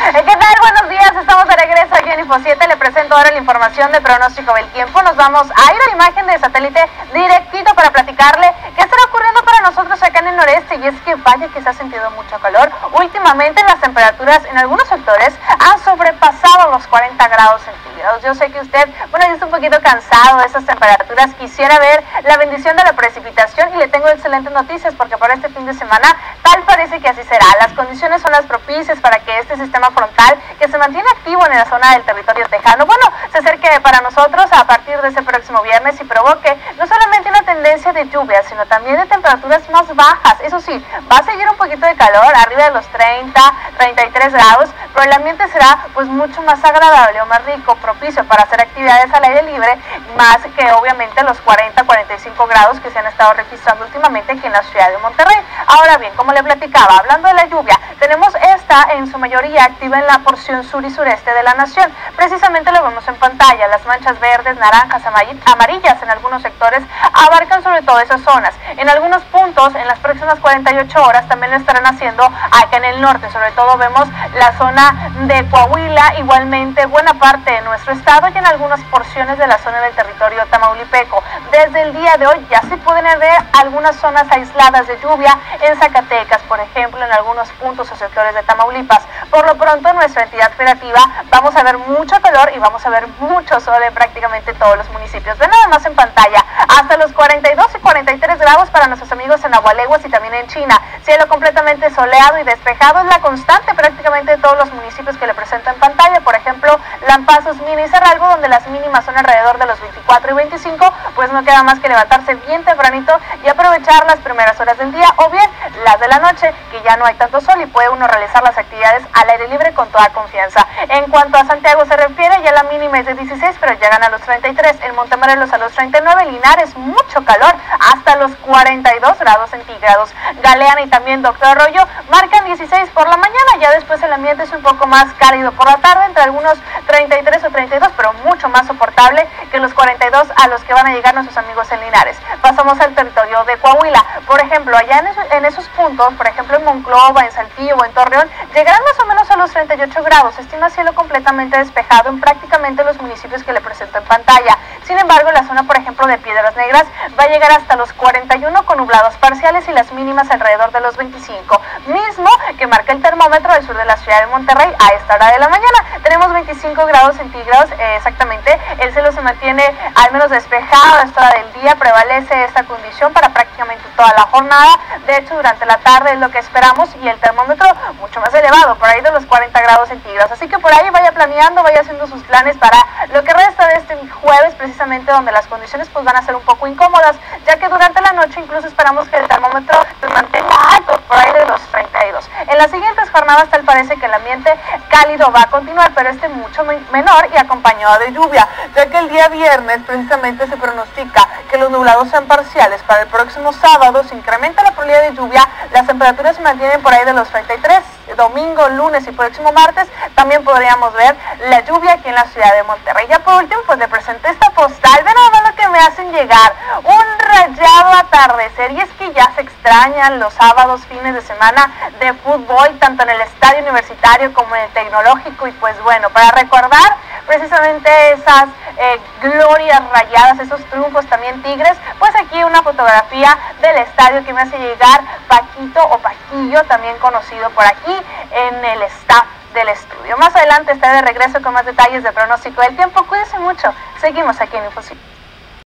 ¿Qué tal? Buenos días, estamos de regreso aquí en Info 7. Le presento ahora la información de pronóstico del tiempo. Nos vamos a ir a la imagen de satélite directito para platicarle qué estará ocurriendo para nosotros acá en el noreste. Y es que vaya que se ha sentido mucho calor. Últimamente las temperaturas en algunos sectores han sobrepasado los 40 grados centígrados. Yo sé que usted, bueno, ya está un poquito cansado de esas temperaturas. Quisiera ver la bendición de la precipitación y le tengo excelentes noticias porque para este fin de semana tal parece que así será. Las condiciones son las propicias para que este sistema frontal que se mantiene activo en la zona del territorio tejano, bueno, se acerque para nosotros a partir de ese próximo viernes y provoque no solamente una tendencia de lluvia, sino también de temperaturas más bajas. Eso sí, va a seguir un poquito de calor, arriba de los 30, 33 grados, pero el ambiente será pues mucho más agradable o más rico, propicio para hacer actividades al aire libre, más que obviamente los 40, 45 grados que se han estado registrando últimamente aquí en la ciudad de Monterrey. Ahora bien, como le platicaba, hablando de la lluvia, tenemos esta en su mayoría activa en la porción sur y sureste de la nación. Precisamente lo vemos en pantalla, las manchas verdes, naranjas, amarillas en algunos sectores abarcan sobre todo esas zonas. En algunos puntos, en las próximas 48 horas también lo estarán haciendo acá en el norte, sobre todo vemos la zona de Coahuila, igualmente buena parte de nuestro estado y en algunas porciones de la zona del territorio tamaulipeco. Desde el día de hoy ya se pueden ver algunas zonas aisladas de lluvia en Zacatecas, por ejemplo, en algunos puntos o sectores de Tamaulipas. Por lo pronto, en nuestra entidad federativa vamos a ver mucho calor y vamos a ver mucho sol en prácticamente todos los municipios. Ven nada más en pantalla, hasta los 42 y 43 grados para nuestros amigos en Agualeguas y también en China. Cielo completamente soleado y despejado es la constante prácticamente de todos los municipios que le presento en pantalla. Por ejemplo, Lampazos, Mina y Cerralbo, donde las mínimas son alrededor de los 24 y 25, pues no queda más que levantarse bien tempranito y aprovechar las primeras horas del día o bien las de la noche, que ya no hay tanto sol y puede uno realizar las actividades al aire libre con toda confianza. En cuanto a Santiago se refiere, ya la mínima es de 16, pero llegan a los 33, en Montemorelos a los 39, Linares mucho calor, hasta los 42 grados centígrados. Galeana y también Doctor Arroyo marcan 16 por la mañana, ya después el ambiente es un poco más cálido por la tarde, entre algunos 33 o 32, pero mucho más soportable que los 42 a los que van a llegar nuestros amigos en Linares. Pasamos al territorio de Coahuila, por ejemplo, allá en esos puntos, por ejemplo en Monclova, en Saltillo o en Torreón, llegarán más o menos a los 38 grados, estima cielo completamente despejado en prácticamente los municipios que le presento en pantalla. Sin embargo, la zona, por ejemplo, de Piedras Negras va a llegar hasta los 41 con nublados parciales y las mínimas alrededor de los 25, mismo que marca el termómetro del sur de la ciudad de Monterrey a esta hora de la mañana. Tenemos 25 grados centígrados exactamente, el cielo se mantiene al menos despejado a esta hora del día, prevalece esta condición para prácticamente toda la jornada. De hecho, durante la tarde es lo que esperamos y el termómetro mucho más elevado, por ahí de los 40 grados centígrados. Así que por ahí vaya planeando, vaya haciendo sus planes para lo que resta de este jueves, precisamente donde las condiciones pues van a ser un poco incómodas, ya que durante la noche incluso esperamos que el termómetro se mantenga alto, por ahí de los 32. En las siguientes jornadas tal parece que el ambiente cálido va a continuar, pero mucho menor y acompañado de lluvia, ya que el día viernes precisamente se pronostica que los nublados sean parciales. Para el próximo sábado se incrementa la probabilidad de lluvia, las temperaturas se mantienen por ahí de los 33, domingo, lunes y próximo martes también podríamos ver la lluvia aquí en la ciudad de Monterrey. Ya por último pues le presenté esta postal, ven nada más lo que me hacen llegar, un rayado atardecer, y es que ya se extrañan los sábados, fines de semana de fútbol, tanto en el estadio universitario como en el tecnológico, y pues bueno, para recordar precisamente esas glorias rayadas, esos triunfos también tigres, pues aquí una fotografía del estadio que me hace llegar Paquito o Paquillo, también conocido por aquí en el staff del estudio. Más adelante estaré de regreso con más detalles de pronóstico del tiempo. Cuídense mucho, seguimos aquí en Info 7.